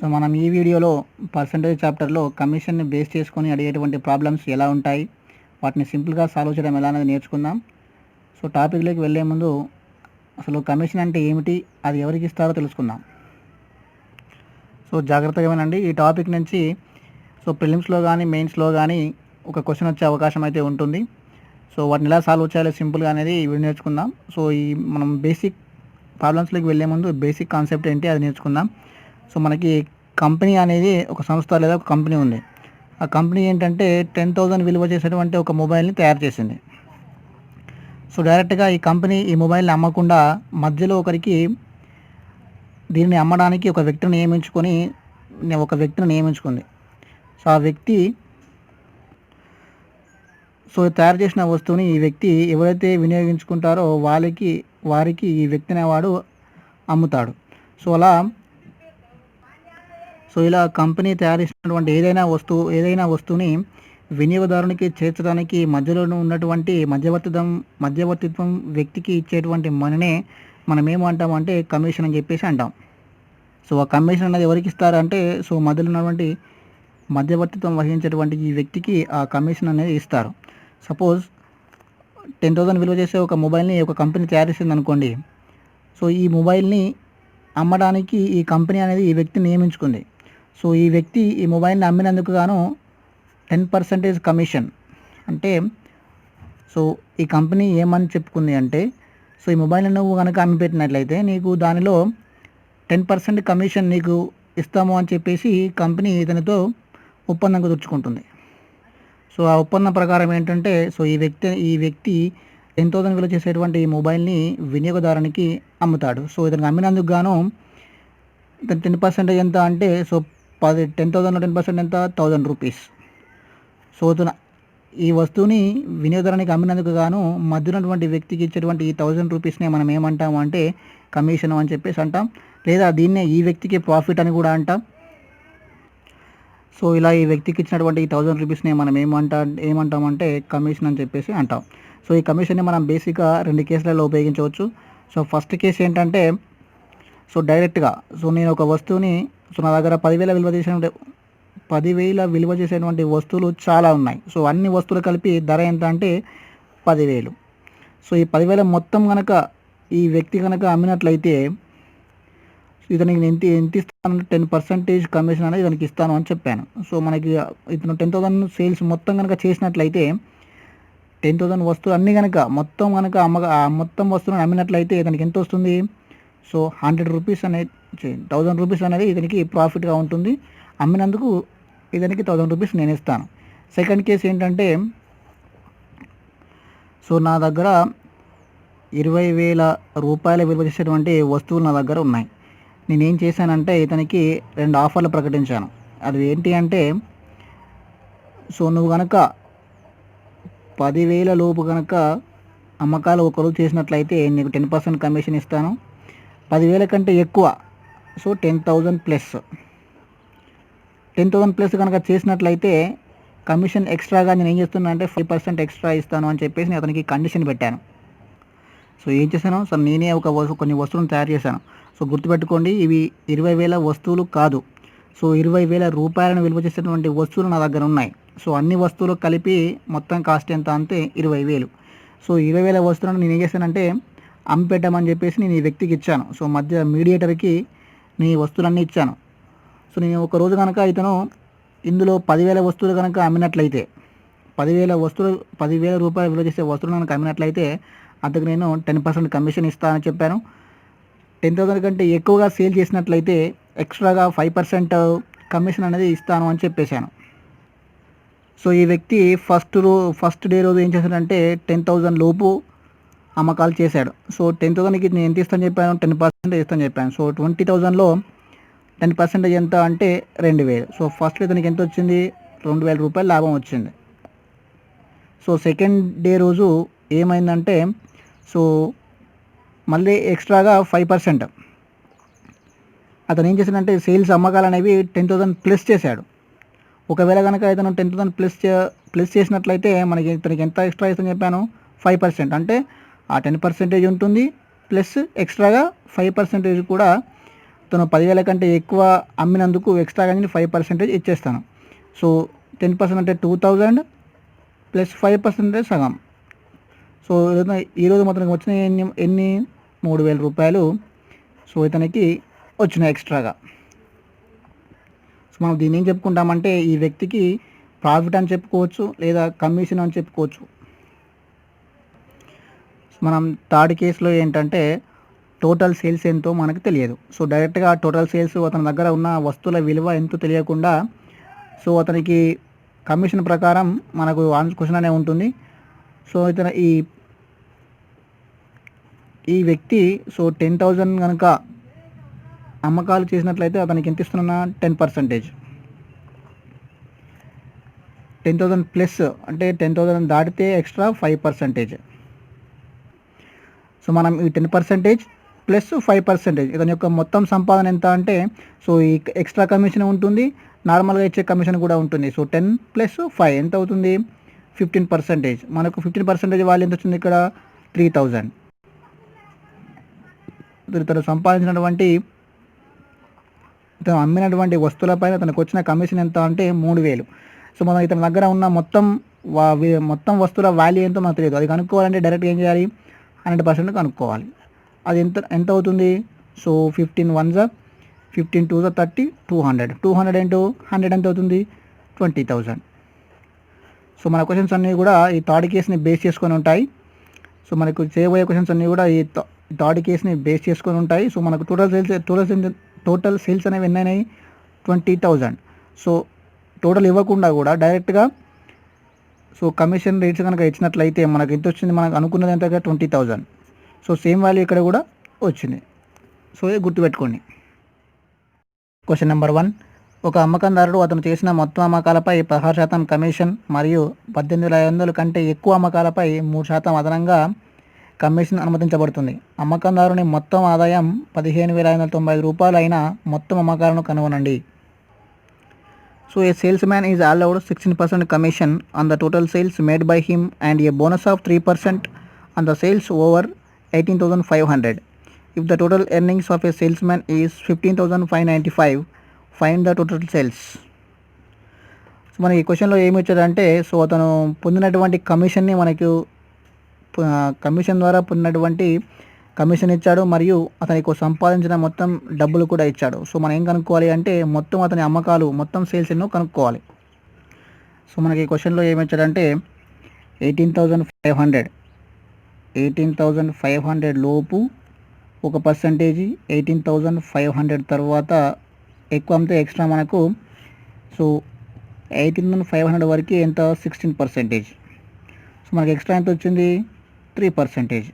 So మనం ఈ వీడియోలో పర్సంటేజ్ చాప్టర్లో కమిషన్ని బేస్ చేసుకొని అడిగేటువంటి ప్రాబ్లమ్స్ ఎలా ఉంటాయి, వాటిని సింపుల్గా సాల్వ్ చేయడం ఎలా అనేది నేర్చుకుందాం. సో టాపిక్లోకి వెళ్ళే ముందు అసలు కమిషన్ అంటే ఏమిటి, అది ఎవరికి ఇస్తారో తెలుసుకుందాం. సో జాగ్రత్తగా వినండి. ఈ టాపిక్ నుంచి ప్రిలిమ్స్లో కానీ మెయిన్స్లో కానీ ఒక క్వశ్చన్ వచ్చే అవకాశం అయితే ఉంటుంది. సో వాటిని ఎలా సాల్వ్ చేయాలో సింపుల్గా అనేది ఇవి నేర్చుకుందాం. సో మనం బేసిక్ ప్రాబ్లమ్స్లోకి వెళ్ళే ముందు బేసిక్ కాన్సెప్ట్ ఏంటి అది నేర్చుకుందాం. సో మనకి కంపెనీ అనేది ఒక సంస్థ లేదా ఒక కంపెనీ ఉంది. ఆ కంపెనీ ఏంటంటే 10,000 విలువ చేసేటువంటి ఒక మొబైల్ని తయారు చేసింది. సో డైరెక్ట్గా ఈ కంపెనీ ఈ మొబైల్ని అమ్మకుండా మధ్యలో ఒకరికి దీన్ని అమ్మడానికి ఒక వ్యక్తిని నియమించుకుంది. సో ఆ వ్యక్తి తయారు చేసిన వస్తువుని ఈ వ్యక్తి ఎవరైతే వినియోగించుకుంటారో వారికి ఈ వ్యక్తి అనేవాడు అమ్ముతాడు. ఇలా కంపెనీ తయారు చేసినటువంటి ఏదైనా వస్తువుని వినియోగదారునికి చేర్చడానికి మధ్యలో ఉన్నటువంటి మధ్యవర్తిత్వం వ్యక్తికి ఇచ్చేటువంటి మనీనే మనం ఏమంటామంటే కమిషన్ అని చెప్పేసి అంటాం. సో ఆ కమిషన్ అనేది ఎవరికి ఇస్తారంటే మధ్యలో ఉన్నటువంటి మధ్యవర్తిత్వం వహించేటువంటి ఈ వ్యక్తికి ఆ కమిషన్ అనేది ఇస్తారు. సపోజ్ 10,000 విలువ చేసే ఒక మొబైల్ని ఒక కంపెనీ తయారు చేసింది అనుకోండి. సో ఈ మొబైల్ని అమ్మడానికి ఈ కంపెనీ అనేది ఈ వ్యక్తిని నియమించుకుంది. సో ఈ వ్యక్తి ఈ మొబైల్ని అమ్మినందుకు గాను 10% కమిషన్ అంటే ఈ కంపెనీ ఏమని చెప్పుకుంది అంటే ఈ మొబైల్ని నువ్వు కనుక అమ్మిపెట్టినట్లయితే నీకు దానిలో 10% కమిషన్ నీకు ఇస్తాము అని చెప్పేసి కంపెనీ ఇతనితో ఒప్పందం కుదుర్చుకుంటుంది. సో ఆ ఒప్పందం ప్రకారం ఏంటంటే ఈ వ్యక్తి 10,000 విలువ చేసేటువంటి ఈ మొబైల్ని వినియోగదారునికి అమ్ముతాడు. సో ఇతనికి అమ్మినందుకు గాను ఇతను 10% ఎంత అంటే 10,000లో 10% ఎంత 1,000 రూపీస్. సో ఈ వస్తువుని వినియోగదారునికి అమ్మినందుకు గాను మధ్య ఉన్నటువంటి వ్యక్తికి ఇచ్చేటువంటి ఈ 1,000 రూపీస్నే మనం ఏమంటాము అంటే కమిషన్ అని చెప్పేసి అంటాం, లేదా దీన్నే ఈ వ్యక్తికి ప్రాఫిట్ అని కూడా అంటాం. సో ఇలా ఈ వ్యక్తికి ఇచ్చినటువంటి ఈ 1,000 రూపీస్ని మనం ఏమంటామంటే కమిషన్ అని చెప్పేసి అంటాం. సో ఈ కమిషన్ని మనం బేసిక్గా 2 కేసులలో ఉపయోగించవచ్చు. సో ఫస్ట్ కేసు ఏంటంటే డైరెక్ట్గా నేను ఒక వస్తువుని నా దగ్గర 10,000 విలువ చేసేటువంటి వస్తువులు చాలా ఉన్నాయి. సో అన్ని వస్తువులు కలిపి ధర ఎంత అంటే 10,000. సో ఈ 10,000 మొత్తం కనుక ఈ వ్యక్తి కనుక అమ్మినట్లయితే ఇతనికి ఎంత ఇస్తాను 10% కమిషన్ అనేది ఇతనికి ఇస్తాను అని చెప్పాను. సో మనకి ఇతను 10,000 సేల్స్ మొత్తం కనుక చేసినట్లయితే 10,000 వస్తువులు అన్నీ కనుక మొత్తం వస్తువులను అమ్మినట్లయితే ఇతనికి ఎంత వస్తుంది? సో 100 రూపీస్ అనేది 1,000 రూపీస్ అనేది ఇతనికి ప్రాఫిట్గా ఉంటుంది. అమ్మినందుకు ఇతనికి 1,000 రూపీస్ నేను ఇస్తాను. సెకండ్ కేసు ఏంటంటే నా దగ్గర 20,000 రూపాయల విలువ చేసేటువంటి వస్తువులు నా దగ్గర ఉన్నాయి. నేనేం చేశానంటే ఇతనికి 2 ఆఫర్లు ప్రకటించాను. అది ఏంటి అంటే నువ్వు కనుక 10,000 లోపు కనుక అమ్మకాలు ఒకరోజు చేసినట్లయితే నీకు 10% కమిషన్ ఇస్తాను. 10,000 కంటే ఎక్కువ 10,000 ప్లస్ 10,000 ప్లస్ కనుక చేసినట్లయితే కమిషన్ ఎక్స్ట్రాగా నేను ఏం చేస్తున్నా అంటే 5% ఎక్స్ట్రా ఇస్తాను అని చెప్పేసి నేను అతనికి కండిషన్ పెట్టాను. సో ఏం చేశాను నేనే కొన్ని వస్తువులను తయారు చేశాను. గుర్తుపెట్టుకోండి, ఇవి 20,000 వస్తువులు కాదు. 20,000 రూపాయలను విలువ చేసేటువంటి వస్తువులు నా దగ్గర ఉన్నాయి. అన్ని వస్తువులు కలిపి మొత్తం కాస్ట్ ఎంత అంటే 20,000. 20,000 వస్తువులను నేను ఏం చేశానంటే అమ్మిపెట్టామని చెప్పేసి నేను ఈ వ్యక్తికి ఇచ్చాను. మధ్య మీడియేటర్కి నేను ఈ వస్తువులన్నీ ఇచ్చాను. నేను ఒక రోజు కనుక ఇతను ఇందులో 10,000 వస్తువులు కనుక అమ్మినట్లయితే 10,000 రూపాయలు విలువ చేసే వస్తువులు కనుక అమ్మినట్లయితే అతనికి నేను 10% కమిషన్ ఇస్తానని చెప్పాను. 10,000 కంటే ఎక్కువగా సేల్ చేసినట్లయితే ఎక్స్ట్రాగా 5% కమిషన్ అనేది ఇస్తాను అని చెప్పేశాను. ఈ వ్యక్తి ఫస్ట్ డే రోజు ఏం చేశాడంటే 10,000 లోపు అమ్మకాలు చేశాడు. 10,000కి నేను ఎంత ఇస్తాను చెప్పాను? 10% ఇస్తాను చెప్పాను. 20,000లో 10% ఎంత అంటే 2,000. ఫస్ట్ ఇతనికి ఎంత వచ్చింది? 2,000 రూపాయలు లాభం వచ్చింది. సెకండ్ డే రోజు ఏమైందంటే మళ్ళీ ఎక్స్ట్రాగా 5% అతను ఏం చేశాడంటే సేల్స్ అమ్మకాలు అనేవి 10,000 ప్లస్ చేశాడు. ఒకవేళ కనుక ఇతను 10,000 ప్లస్ చేసినట్లయితే ఇతనికి ఎంత ఎక్స్ట్రా ఇస్తాను చెప్పాను? 5%. అంటే ఆ 10% ఉంటుంది ప్లస్ ఎక్స్ట్రాగా 5% కూడా తను 10,000 కంటే ఎక్కువ అమ్మినందుకు ఎక్స్ట్రాగా నేను 5% ఇచ్చేస్తాను. సో 10% అంటే 2000 ప్లస్ 5% సగం. సో ఈరోజు మొత్తానికి వచ్చినాయి ఎన్ని 3,000 రూపాయలు. సో ఇతనికి వచ్చినాయి ఎక్స్ట్రాగా. సో మనం దీన్ని ఏం చెప్పుకుంటామంటే ఈ వ్యక్తికి ప్రాఫిట్ అని చెప్పుకోవచ్చు, లేదా కమిషన్ అని చెప్పుకోవచ్చు. మనం థర్డ్ కేసులో ఏంటంటే టోటల్ సేల్స్ ఎంతో మనకు తెలియదు. సో డైరెక్ట్గా టోటల్ సేల్స్ అతని దగ్గర ఉన్న వస్తువుల విలువ ఎంతో తెలియకుండా సో అతనికి కమిషన్ ప్రకారం మనకు క్వశ్చన్ అనే ఉంటుంది. సో ఇతను ఈ వ్యక్తి సో 10,000 కనుక అమ్మకాలు చేసినట్లయితే అతనికి ఎంత ఇస్తున్నా 10%. 10,000 ప్లస్ అంటే 10,000 దాటితే ఎక్స్ట్రా 5%. సో మనం ఈ 10% ప్లస్ 5% ఇతని యొక్క మొత్తం సంపాదన ఎంత అంటే సో ఈ ఎక్స్ట్రా కమిషన్ ఉంటుంది, నార్మల్గా ఇచ్చే కమిషన్ కూడా ఉంటుంది. సో 10 ప్లస్ 5 ఎంత అవుతుంది 15%. మనకు 15% వాల్యూ ఎంత వచ్చింది ఇక్కడ 3,000. ఇతను సంపాదించినటువంటి ఇతను అమ్మినటువంటి వస్తువులపైన తనకు వచ్చిన కమిషన్ ఎంత అంటే 3,000. సో మనం ఇతని దగ్గర ఉన్న మొత్తం వస్తువుల వాల్యూ ఎంతో మనకు తెలియదు. అది కనుక్కోవాలంటే డైరెక్ట్ ఏం చేయాలి 100% కనుక్కోవాలి. అది ఎంత అవుతుంది. So 15 1s 15 2s 30 200. 200 ఇంటూ 100 ఎంత అవుతుంది 20,000. సో మన క్వశ్చన్స్ అన్నీ కూడా ఈ థర్డ్ కేసుని బేస్ చేసుకొని ఉంటాయి. సో మనకు చేయబోయే క్వశ్చన్స్ అన్నీ కూడా ఈ థర్డ్ కేసుని బేస్ చేసుకొని ఉంటాయి. సో మనకు టోటల్ సేల్స్ అనేవి ఎన్ని అయినాయి 20,000. సో టోటల్ ఇవ్వకుండా కూడా డైరెక్ట్గా సో కమిషన్ రేట్స్ కనుక ఇచ్చినట్లయితే మనకు ఎంత వచ్చింది, మనకు అనుకున్నది ఎంత 20,000. సో సేమ్ వాల్యూ ఇక్కడ కూడా వచ్చింది. సో ఇది గుర్తుపెట్టుకోండి. క్వశ్చన్ నెంబర్ 1, ఒక అమ్మకందారుడు అతను చేసిన మొత్తం అమ్మకాలపై 16% కమిషన్ మరియు 18,500 కంటే ఎక్కువ అమ్మకాలపై 3% అదనంగా కమిషన్ అనుమతించబడుతుంది. అమ్మకందారుని మొత్తం ఆదాయం 15,595 రూపాయలు అయిన మొత్తం అమ్మకాలను కనుగొనండి. So a salesman is allowed 16% commission on the total sales made by him and a bonus of 3% on the sales over 18,500. If the total earnings of a salesman is 15,595, find the total sales. So మనకి ఈ క్వశ్చన్లో ఏమి ఇచ్చారంటే so అతను పొందినటువంటి కమిషన్ని మనకు commission ద్వారా పొందినటువంటి కమిషన్ ఇచ్చాడు మరియు అతనికి సంపాదించిన మొత్తం డబ్బులు కూడా ఇచ్చాడు. సో మనం ఏం కనుక్కోవాలి అంటే మొత్తం అతని అమ్మకాలు మొత్తం సేల్స్ ఎన్నో కనుక్కోవాలి. సో మనకి ఈ క్వశ్చన్లో ఏమి ఇచ్చాడంటే 18,500 లోపు 1%, 18,500 తర్వాత ఎక్కువ అమ్మితే ఎక్స్ట్రా మనకు సో 18,500 వరకు ఎంత 16%. సో మనకి ఎక్స్ట్రా ఎంత వచ్చింది 3%.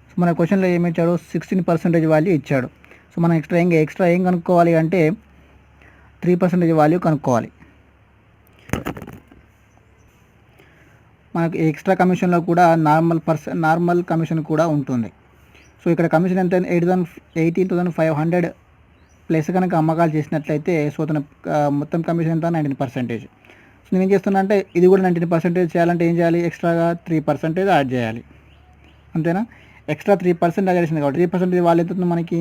సో మన క్వశ్చన్లో ఏమి ఇచ్చాడు 16% వాల్యూ ఇచ్చాడు. సో మనం ఎక్స్ట్రా ఏం కనుక్కోవాలి అంటే 3% వాల్యూ కనుక్కోవాలి. మనకి ఎక్స్ట్రా కమిషన్లో కూడా నార్మల్ కమిషన్ కూడా ఉంటుంది. సో ఇక్కడ కమిషన్ ఎంత 18,500 ప్లస్ కనుక అమ్మకాలు చేసినట్లయితే సో తన మొత్తం కమిషన్ ఎంత 19%. సో నేను ఏం చేస్తున్నా అంటే ఇది కూడా 19% చేయాలంటే ఏం చేయాలి, ఎక్స్ట్రాగా 3% యాడ్ చేయాలి. అంతేనా, ఎక్స్ట్రా 3% యాడ్ చేసింది కాబట్టి 3% వాళ్ళు ఎంత అవుతుంది మనకి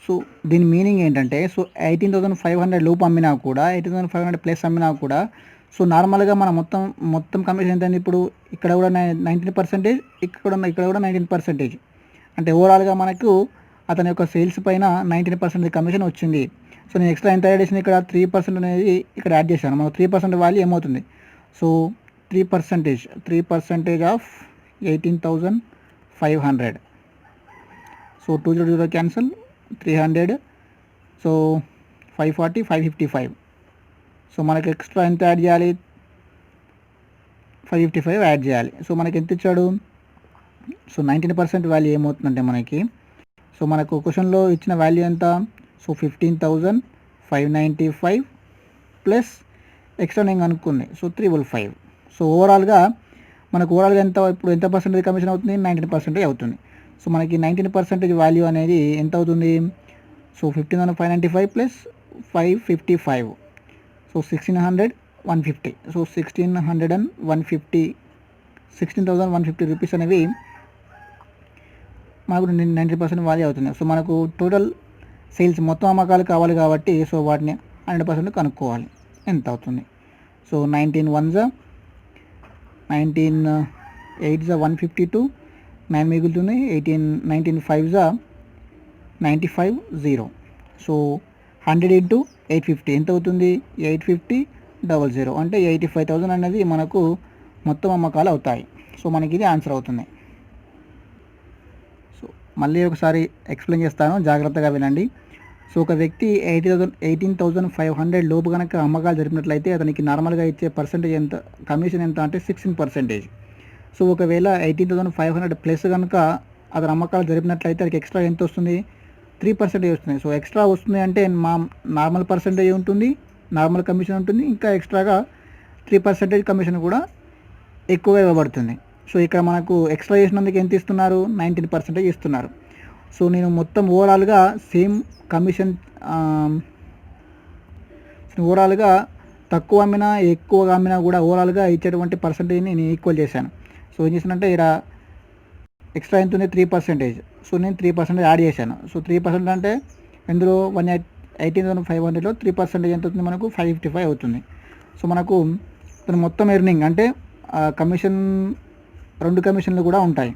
సో దీని మీనింగ్ ఏంటంటే సో 18,500 లోపు అమ్మినా కూడా 18,500 ప్లస్ అమ్మినా కూడా సో నార్మల్గా మన మొత్తం కమిషన్ ఎంత అయింది ఇప్పుడు ఇక్కడ కూడా 19%, ఇక్కడ కూడా 19%. అంటే ఓవరాల్గా మనకు అతని యొక్క సేల్స్ పైన 19% కమిషన్ వచ్చింది. సో నేను ఎక్స్ట్రా ఎంత యాడ్ చేసిన ఇక్కడ 3% అనేది ఇక్కడ యాడ్ చేశాను. మనకు 3% వాల్యూ ఏమవుతుంది so 3% of 18,500. So 200 cancel 300. So 540 555. So మనకి ఎక్స్ట్రా ఎంత యాడ్ చేయాలి 555 యాడ్ చేయాలి. సో మనకి ఎంత ఇచ్చాడు సో 19% వాల్యూ ఏమవుతుందంటే మనకి సో మనకు క్వశ్చన్లో ఇచ్చిన వాల్యూ ఎంత సో 15,595 ప్లస్ ఎక్స్ట్రా నేను అనుకుంది సో 355. సో ఓవరాల్గా ఎంత పర్సెంటేజ్ కమిషన్ అవుతుంది 19% అవుతుంది. సో మనకి 19% వాల్యూ అనేది ఎంత అవుతుంది so 15,595 plus 555. So 1,600 150. So 1650 16,150 rupees అనేవి మనకు 90% వాల్యూ అవుతుంది. సో మనకు టోటల్ సేల్స్ మొత్తం అమ్మకాలు కావాలి కాబట్టి సో వాటిని 100% కనుక్కోవాలి ఎంత అవుతుంది. సో 19 1 19 8 152, 9 మిగులుతుంది. 19 5 95 0. సో 100 ఇంటూ 850 ఎంత అవుతుంది? 850 అంటే 85,000 అనేది మనకు మొత్తం అమ్మకాలు అవుతాయి. సో మనకి ఇది ఆన్సర్ అవుతుంది. సో మళ్ళీ ఒకసారి ఎక్స్ప్లెయిన్ చేస్తాను, జాగ్రత్తగా వినండి. సో ఒక వ్యక్తి 18,500 లోపు కనుక అమ్మకాలు జరిపినట్లయితే అతనికి నార్మల్గా ఇచ్చే పర్సెంటేజ్ ఎంత, కమిషన్ ఎంత అంటే 16%. సో ఒకవేళ 18,500 ప్లస్ కనుక అతను అమ్మకాలు జరిపినట్లయితే అతనికి ఎక్స్ట్రా ఎంత వస్తుంది? 3% వస్తుంది. సో ఎక్స్ట్రా వస్తుంది అంటే మా నార్మల్ పర్సెంటేజ్ ఉంటుంది, నార్మల్ కమిషన్ ఉంటుంది, ఇంకా ఎక్స్ట్రాగా 3% కమిషన్ కూడా ఎక్కువగా ఇవ్వబడుతుంది. సో ఇక్కడ మనకు ఎక్స్ట్రా చేసినందుకు ఎంత ఇస్తున్నారు? 19% ఇస్తున్నారు. సో నేను మొత్తం ఓవరాల్గా సేమ్ కమిషన్ ఓవరాల్గా తక్కువ అమ్మినా ఎక్కువగా అమ్మినా కూడా ఓవరాల్గా ఇచ్చేటువంటి పర్సంటేజ్ని నేను ఈక్వల్ చేశాను. సో ఏం చేశానంటే ఇక్కడ ఎక్స్ట్రా ఎంత ఉంది? 3%. సో నేను 3% యాడ్ చేశాను. సో 3% అంటే ఇందులో 18,500లో 3% ఎంత అవుతుంది? మనకు 555 అవుతుంది. సో మనకు మొత్తం ఎర్నింగ్ అంటే కమిషన్ 2 కమిషన్లు కూడా ఉంటాయి.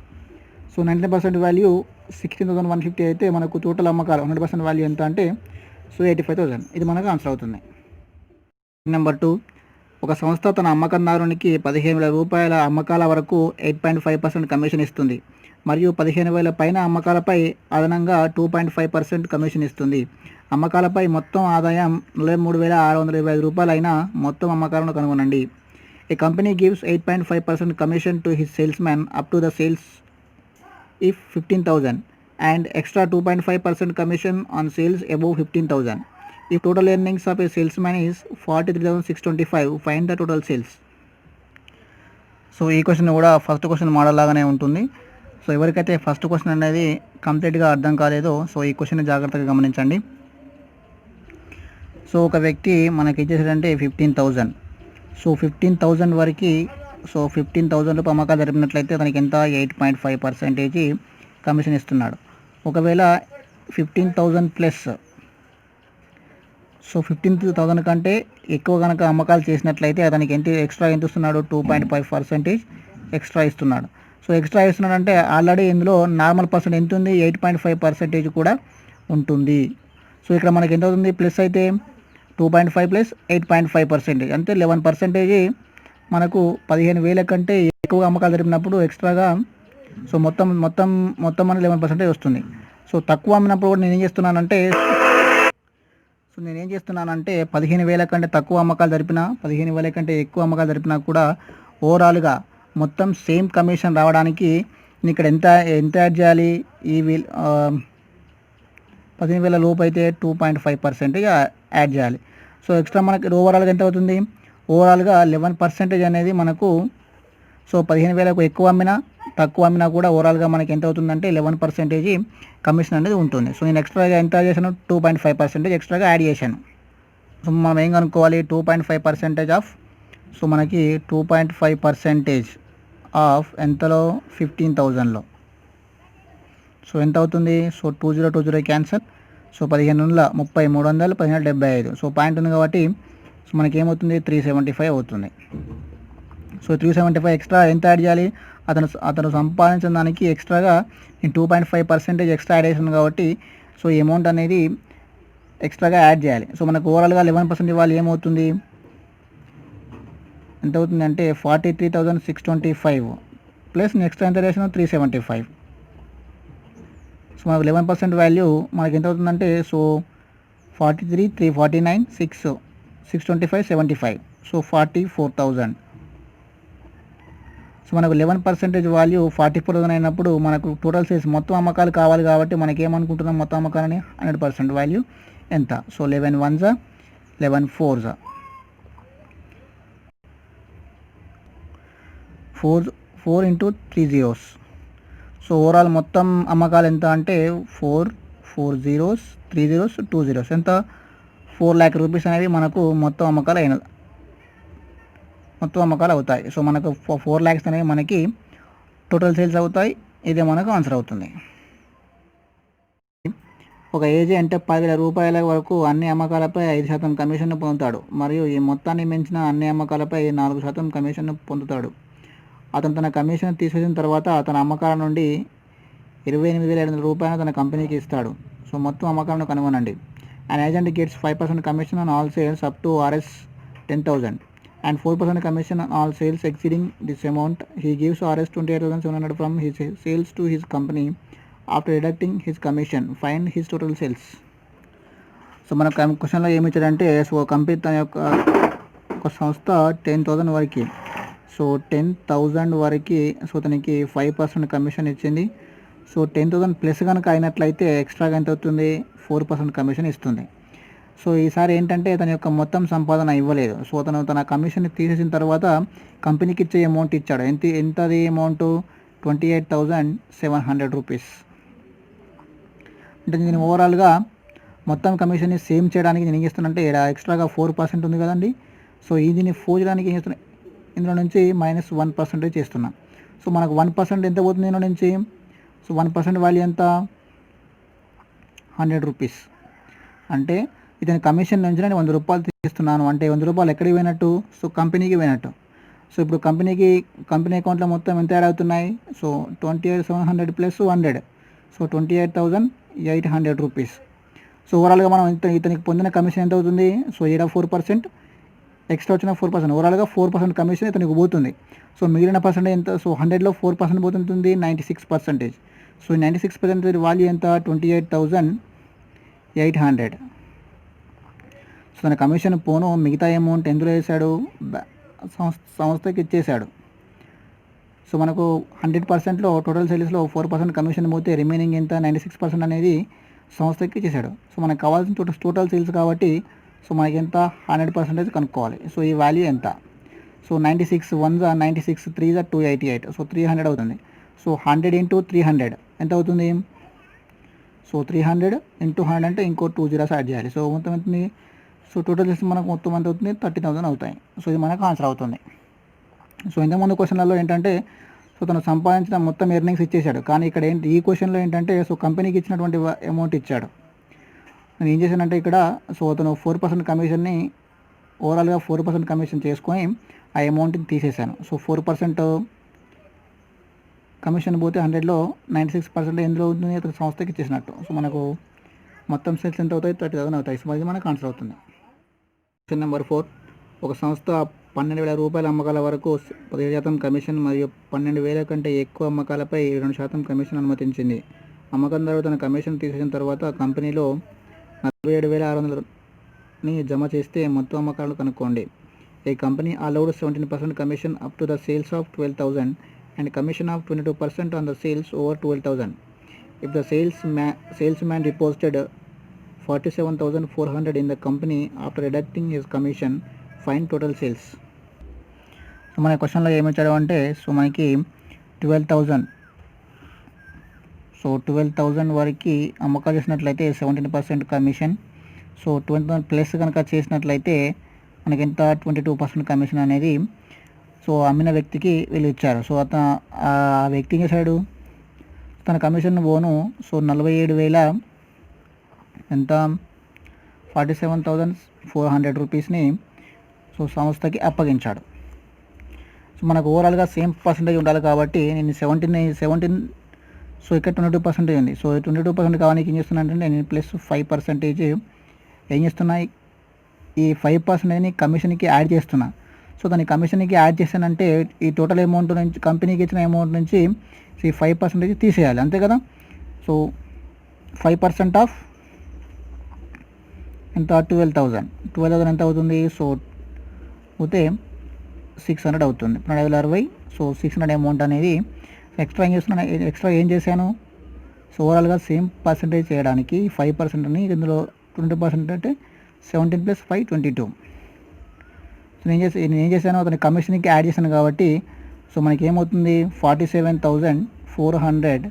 సో 19% వాల్యూ 16,150 అయితే మనకు టోటల్ అమ్మకాలు 100% వాల్యూ ఎంత అంటే సో 85,000. ఇది మనకు ఆన్సర్ అవుతుంది. నెంబర్ 2, ఒక సంస్థ తన అమ్మకందారునికి 15,000 రూపాయల అమ్మకాల వరకు 8.5% కమిషన్ ఇస్తుంది మరియు 15,000 పైన అమ్మకాలపై అదనంగా 2.5% కమిషన్ ఇస్తుంది. అమ్మకాలపై మొత్తం ఆదాయం 43,625 రూపాయలు అయిన మొత్తం అమ్మకాలను కనుగొనండి. A company gives 8.5% commission to his salesman up to the sales if 15,000 and extra 2.5% commission on sales above 15,000. If total earnings of a salesman is 43,625, find the total sales. So ఈ question కూడా first question model లాగానే ఉంటుంది. So ఎవరికైతే first question అనేది కంప్లీట్గా అర్థం కాలేదో so ఈ question జాగ్రత్తగా గమనించండి. సో ఒక వ్యక్తి మనకి ఇచ్చేసాడంటే 15,000. సో 15,000 వరకు, సో 15,000 రూపాయలు అమ్మకాలు జరిపినట్లయితే తనకి ఎంత? 8.5% కమిషన్ ఇస్తున్నాడు. ఒకవేళ 15,000 ప్లస్, సో 15,000 కంటే ఎక్కువ కనుక అమ్మకాలు చేసినట్లయితే అతనికి ఎంత ఎక్స్ట్రా ఎంత ఇస్తున్నాడు? 2.5% ఎక్స్ట్రా ఇస్తున్నాడు. సో ఎక్స్ట్రా ఇస్తున్నాడు అంటే ఆల్రెడీ ఇందులో నార్మల్ పర్సెంట్ ఎంత ఉంది? 8.5% కూడా ఉంటుంది. సో ఇక్కడ మనకి ఎంత అవుతుంది? ప్లస్ అయితే 2.5 ప్లస్ 8.5% అంటే 11% మనకు 15,000 కంటే ఎక్కువ అమ్మకాలు జరిపినప్పుడు ఎక్స్ట్రాగా సో మొత్తం మన 11% వస్తుంది. సో తక్కువ అమ్మినప్పుడు కూడా నేనేం చేస్తున్నానంటే 15,000 కంటే తక్కువ అమ్మకాలు జరిపినా 15,000 కంటే ఎక్కువ అమ్మకాలు జరిపినా కూడా ఓవరాల్గా మొత్తం సేమ్ కమిషన్ రావడానికి నేను ఇక్కడ ఎంత యాడ్ చేయాలి? ఈ 15,000 లోపు అయితే 2.5% యాడ్ చేయాలి. సో ఎక్స్ట్రా మనకి ఓవరాల్గా ఎంత అవుతుంది? ఓవరాల్గా 11% అనేది మనకు, సో 15,000కు ఎక్కువ అమ్మినా తక్కువ అమ్మినా కూడా ఓవరాల్గా మనకి ఎంత అవుతుందంటే 11% కమిషన్ అనేది ఉంటుంది. సో నేను ఎక్స్ట్రాగా ఎంత చేశాను? 2.5% ఎక్స్ట్రాగా యాడ్ చేశాను. సో మనం ఏం కనుక్కోవాలి? 2.5% ఆఫ్, సో మనకి 2.5% ఆఫ్ ఎంతలో? 15,000లో. సో ఎంత అవుతుంది? So 2020 cancer. So 15 30 300 17 75. So point ఉంది కాబట్టి సో మనకి ఏమవుతుంది? 375 అవుతుంది. సో 375 ఎక్స్ట్రా ఎంత యాడ్ చేయాలి? అతను సంపాదించిన దానికి ఎక్స్ట్రాగా నేను 2.5% ఎక్స్ట్రా యాడ్ చేశాను కాబట్టి సో ఈ అమౌంట్ అనేది ఎక్స్ట్రాగా యాడ్ చేయాలి. సో మనకు ఓవరాల్గా 11% ఇవ్వాలి. ఏమవుతుంది? ఎంత అవుతుంది అంటే 43,625 ప్లస్ నెక్స్ట్ ఎంత చేసాను? 375. సో మనకు 11% వాల్యూ మనకి ఎంత అవుతుందంటే సో 43 349 6 625 75. సో 44,000. సో మనకు 11% వాల్యూ 44,000 అయినప్పుడు మనకు టోటల్ సేల్స్ మొత్తం అమ్మకాలు కావాలి కాబట్టి మనకి ఏమనుకుంటున్నాం? మొత్తం అమ్మకాలని 100% వాల్యూ ఎంత? So 11 1 11 4 4 into 3 zeros. So overall మొత్తం అమ్మకాలు ఎంత అంటే 4 zeros 3 zeros 2 zeros ఎంత? 4 lakh రూపీస్ అనేవి మనకు మొత్తం అమ్మకాలు మొత్తం అమ్మకాలు అవుతాయి. సో మనకు 4 lakhs అనేవి మనకి టోటల్ సేల్స్ అవుతాయి. ఇదే మనకు ఆన్సర్ అవుతుంది. ఒక ఏజెంట్ 10,000 రూపాయల వరకు అన్ని అమ్మకాలపై 5% కమిషన్ను పొందుతాడు మరియు ఈ మొత్తాన్ని మించిన అన్ని అమ్మకాలపై 4% కమిషన్ను పొందుతాడు. అతను తన కమిషన్ తీసేసిన తర్వాత తన అమ్మకాల నుండి 28,500 రూపాయలు తన కంపెనీకి ఇస్తాడు. సో మొత్తం అమ్మకాలను కనుగొనండి. An agent gets 5% commission on all sales up to Rs 10,000 and 4% commission on all sales exceeding this amount. He gives Rs 28,700 from his sales to his company. After deducting his commission, find his total sales. So మన క్వశ్చన్లో ఏమి ఇచ్చాడంటే, so company తన యొక్క ఒక సంస్థ 10,000 వరకు, so 10,000 వరకు సో తనకి 5% కమిషన్ ఇచ్చింది. సో 10,000 ప్లస్ కనుక అయినట్లయితే ఎక్స్ట్రాగా ఎంత అవుతుంది, 4% కమిషన్ ఇస్తుంది. సో ఈసారి ఏంటంటే తన యొక్క మొత్తం సంపాదన ఇవ్వలేదు. సో తన కమిషన్ తీసేసిన తర్వాత కంపెనీకి ఇచ్చే అమౌంట్ ఇచ్చాడు. ఎంతది అమౌంట్, 28,700 రూపీస్. అంటే నేను ఓవరాల్గా మొత్తం కమిషన్ని సేమ్ చేయడానికి నేను ఏం చేస్తున్నానంటే, ఇక్కడ ఎక్స్ట్రాగా 4% ఉంది కదండి. సో దీన్ని 4 చేయడానికి ఏం చేస్తున్నా, ఇందులో నుంచి -1% చేస్తున్నా. సో మనకు 1% ఎంత పోతుంది ఇందులో నుంచి, సో 1% వాల్యూ ఎంత, 100 రూపీస్. అంటే ఇతని కమిషన్ నుంచి నేను 100 రూపాయలు తీస్తున్నాను. అంటే 100 రూపాయలు ఎక్కడికి పోయినట్టు, సో కంపెనీకి పోయినట్టు. సో ఇప్పుడు కంపెనీ అకౌంట్లో మొత్తం ఎంత యాడ్ అవుతున్నాయి, so 28,700 plus 100, so 28,800 rupees. So ఓవరాల్గా మనం ఇతనికి పొందిన కమిషన్ ఎంత అవుతుంది, సో ఈడ 4%, ఎక్స్ట్రా వచ్చిన 4%, ఓవరాల్గా 4% కమిషన్ ఇతనికి పోతుంది. సో మిగిలిన పర్సెంట్ ఎంత, సో 100లో 4% పోతుంది 96%. సో 96% వాల్యూ ఎంత, 28,800. సో తన కమిషన్ పోను మిగతా అమౌంట్ ఎందులో వేసాడు, సంస్థకి ఇచ్చేసాడు. సో మనకు 100%లో టోటల్ సేల్స్లో 4% కమిషన్ పోతే రిమైనింగ్ ఎంత, 96% అనేది సంస్థకి ఇచ్చేసాడు. సో మనకు కావాల్సిన టోటల్ సేల్స్ కాబట్టి సో మనకి ఎంత, 100% కనుక్కోవాలి. సో ఈ వాల్యూ ఎంత, సో 96 1 96 3 288, సో 300 అవుతుంది. సో 100 × 300 ఎంత అవుతుంది, సో 300 × 100 అంటే ఇంకో 2 zeros యాడ్ చేయాలి. సో మొత్తం ఎంత, సో టోటల్ చేసి మనకు మొత్తం ఎంత అవుతుంది, 30,000 అవుతాయి. సో ఇది మనకు ఆన్సర్ అవుతుంది. సో ఇంతకుముందు క్వశ్చన్లలో ఏంటంటే, సో తను సంపాదించిన మొత్తం ఎర్నింగ్స్ ఇచ్చేసాడు. కానీ ఇక్కడ ఈ క్వశ్చన్లో ఏంటంటే, సో కంపెనీకి ఇచ్చినటువంటి అమౌంట్ ఇచ్చాడు. నేను ఏం చేశానంటే ఇక్కడ, సో అతను 4% కమిషన్ని ఓవరాల్గా 4% కమిషన్ చేసుకొని ఆ అమౌంట్ని తీసేశాను. సో 4% కమిషన్ పోతే 100లో 96% ఎందులో అవుతుంది, అతను సంస్థకి ఇచ్చేసినట్టు. సో మనకు మొత్తం సేల్స్ ఎంత అవుతాయి, 30,000 అవుతాయి. సో అది మనకు ఆన్సర్ అవుతుంది. క్వశ్చన్ నెంబర్ 4, ఒక సంస్థ 12,000 రూపాయల అమ్మకాల వరకు 17% కమిషన్ మరియు 12,000 కంటే ఎక్కువ అమ్మకాలపై 2% కమిషన్ అనుమతించింది. అమ్మకం ద్వారా తన కమిషన్ తీసేసిన తర్వాత కంపెనీలో 47,600ని జమ చేస్తే మొత్తం అమ్మకాలను కనుక్కోండి. ఏ company allowed 17% commission up to the sales of 12,000 and commission of 22% on the sales over 12,000. If the salesman deposited 47,400 in the company after deducting his commission, find total sales. So మన క్వశ్చన్లో ఏమి ఇచ్చాడు అంటే, సో మనకి 12,000, so 12,000 వరకు అమ్మకాలు చేసినట్లయితే 17% commission. So 20,000 plus కనుక చేసినట్లయితే మనకి ఎంత, 22% కమిషన్ అనేది సో అమ్మిన వ్యక్తికి వీళ్ళు ఇచ్చారు. సో ఆ వ్యక్తి ఏం చేశాడు, తన కమిషన్ పోను సో 47,000 ఎంత, 47,400 రూపీస్ని సో సంస్థకి అప్పగించాడు. సో మనకు ఓవరాల్గా సేమ్ పర్సంటేజ్ ఉండాలి కాబట్టి నేను 17 సో ఇక్కడ 22% ఉంది. సో 22% కావడానికి ఏం చేస్తున్నానంటే నేను ప్లస్ 5% ఏం చేస్తున్నా, ఈ 5%ని కమిషన్కి యాడ్ చేస్తున్నా. సో దాన్ని కమిషన్కి యాడ్ చేశానంటే ఈ టోటల్ అమౌంట్ నుంచి, కంపెనీకి ఇచ్చిన అమౌంట్ నుంచి ఈ 5% తీసేయాలి, అంతే కదా. సో 5% ఆఫ్ ఎంత, 12,000 ఎంత అవుతుంది, సో పోతే 600 అవుతుంది. 1260, సో 600 అమౌంట్ అనేది ఎక్స్ట్రా ఏం చేశాను, సో ఓవరాల్గా సేమ్ పర్సంటేజ్ చేయడానికి 5%ని ఇందులో 20% అంటే 17 + 5 22. సో నేను ఏం చేశాను, అతని కమిషన్కి యాడ్ చేశాను కాబట్టి సో మనకి ఏమవుతుంది, 47,400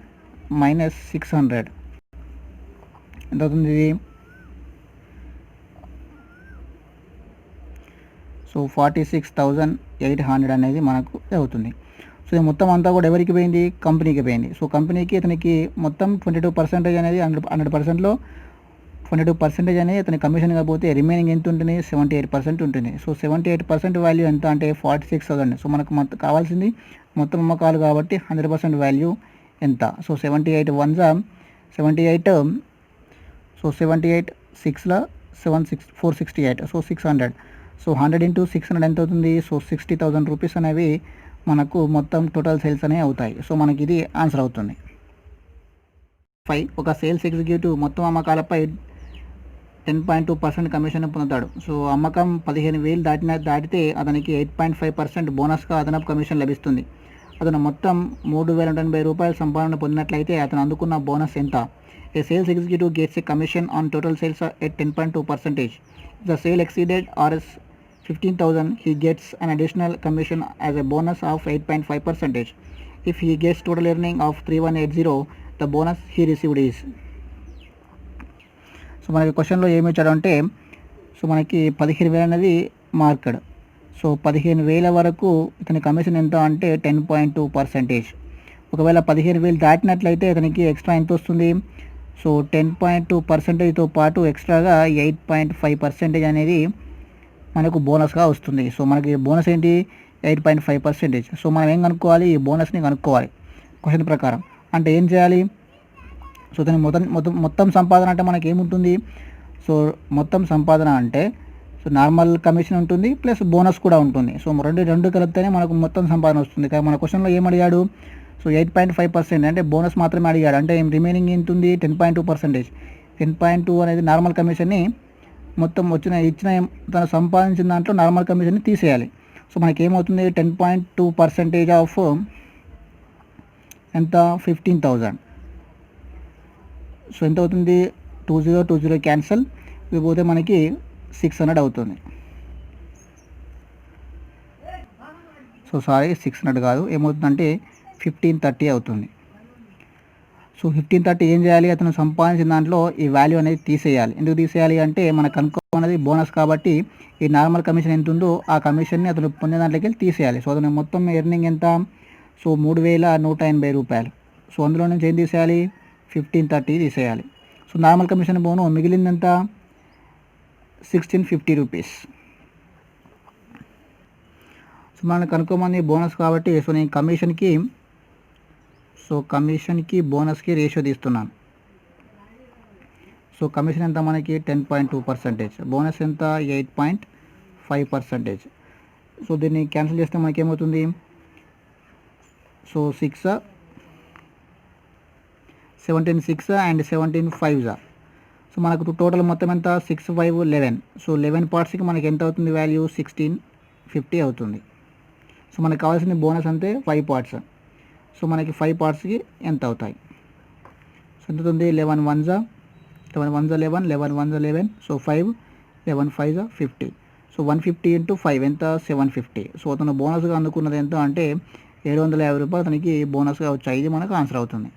మైనస్ 600 ఎంత అవుతుంది ఇది. సో 46,800 అనేది మనకు అవుతుంది. సో ఇది మొత్తం అంతా కూడా ఎవరికి పోయింది? కంపెనీకి పోయింది. సో కంపెనీకి ఇతనికి మొత్తం 22% అనేది 100%లో 22% అనేది అతని కమిషన్ కాకపోతే రిమైనింగ్ ఎంత ఉంటుంది? 78% ఉంటుంది. సో 78% వాల్యూ ఎంత అంటే 46,000. సో మనకు కావాల్సింది మొత్తం అమ్మకాలు కాబట్టి 100% వాల్యూ ఎంత? So 78 1 78. So 78 6ల 468. So 600. So 100 into 600 ఎంత అవుతుంది? సో 60,000 రూపీస్ అనేవి మనకు మొత్తం టోటల్ సేల్స్ అనేవి అవుతాయి. సో మనకి ఇది ఆన్సర్ అవుతుంది. 5 ఒక సేల్స్ ఎగ్జిక్యూటివ్ మొత్తం అమ్మకాలపై 10.2% కమిషన్ పొందుతాడు. సో అమ్మకం 15,000 దాటితే అతనికి 8.5% బోనస్గా అదనపు కమిషన్ లభిస్తుంది. అతను మొత్తం 3,180 రూపాయల సంపాదన పొందినట్లయితే అతను అందుకున్న బోనస్ ఎంత? A sales executive gets a commission on total sales at 10.2%. If the sale exceeded Rs 15,000, he gets an additional commission as a bonus of 8.5%. If he gets total earning of 3,180, the bonus he received is. So మనకి క్వశ్చన్లో ఏమి ఇచ్చాడంటే so మనకి 15,000 అనేది marked. So 15,000 వరకు ఇతని commission ఎంత అంటే 10.2%. ఒకవేళ 15,000 దాటినట్లయితే ఇతనికి ఎక్స్ట్రా ఎంత వస్తుంది? సో 10.2%తో పాటు ఎక్స్ట్రాగా 8.5% అనేది మనకు బోనస్గా వస్తుంది. సో మనకి బోనస్ ఏంటి? 8.5%. సో మనం ఏం కనుక్కోవాలి? ఈ బోనస్ని కనుక్కోవాలి క్వశ్చన్ ప్రకారం. అంటే ఏం చేయాలి? సో దాని మొత్తం సంపాదన అంటే మనకి ఏముంటుంది? సో మొత్తం సంపాదన అంటే సో నార్మల్ కమిషన్ ఉంటుంది ప్లస్ బోనస్ కూడా ఉంటుంది. సో రెండు కలిపితేనే మనకు మొత్తం సంపాదన వస్తుంది. కానీ మన క్వశ్చన్లో ఏం అడిగాడు? సో 8.5% అంటే బోనస్ మాత్రమే అడిగాడు. అంటే రిమైనింగ్ ఎంత ఉంది? 10.2%. 10.2 అనేది నార్మల్ కమిషన్ని మొత్తం ఇచ్చిన తను సంపాదించిన దాంట్లో నార్మల్ కమిషన్ని తీసేయాలి. సో మనకి ఏమవుతుంది? 10.2% ఆఫ్ ఎంత? 15,000. సో ఎంత అవుతుంది? 20 క్యాన్సల్. ఇది పోతే మనకి 600 అవుతుంది. సో 600 కాదు, ఏమవుతుందంటే 1530 అవుతుంది. సో 1530 ఏం చేయాలి? అతను సంపాదించిన దాంట్లో ఈ వాల్యూ అనేది తీసేయాలి. ఎందుకు తీసేయాలి అంటే మనకు అనుకోన్నది బోనస్ కాబట్టి ఈ నార్మల్ కమిషన్ ఎంత ఉందో ఆ కమిషన్ని అతను పొందే దాంట్లోకి వెళ్ళి తీసేయాలి. సో అతను మొత్తం ఎర్నింగ్ ఎంత? సో 3,180 రూపాయలు. సో అందులో నుంచి ఏం తీసేయాలి? 1530 తీసేయాలి. సో నార్మల్ కమిషన్ పోను మిగిలిందంతా 1650 రూపీస్. సో మనకు కనుక్కోమని బోనస్ కాబట్టి సో నేను కమిషన్కి బోనస్కి రేషియో తీస్తున్నాను. సో కమిషన్ ఎంత మనకి? 10.2%. బోనస్ ఎంత? 8.5%. సో దీన్ని క్యాన్సిల్ చేస్తే మనకి ఏమవుతుంది? So 17 and 17 5. సో మనకు టోటల్ మొత్తం ఎంత? 6 5 11. సో 11 పార్ట్స్కి మనకి ఎంత అవుతుంది వాల్యూ? 1650 అవుతుంది. సో మనకు కావాల్సిన బోనస్ అంతే 5 పార్ట్స్. సో మనకి 5 పార్ట్స్కి ఎంత అవుతాయి? సో ఎంత అవుతుంది? 11 1 11 11 1 11. సో 5 11 5 50. సో 150 ఇంటూ 5 ఎంత? 750. సో అతను బోనస్గా అందుకున్నది ఎంత అంటే 750 రూపాయలు అతనికి బోనస్గా వచ్చాయి. ఇది మనకు ఆన్సర్ అవుతుంది.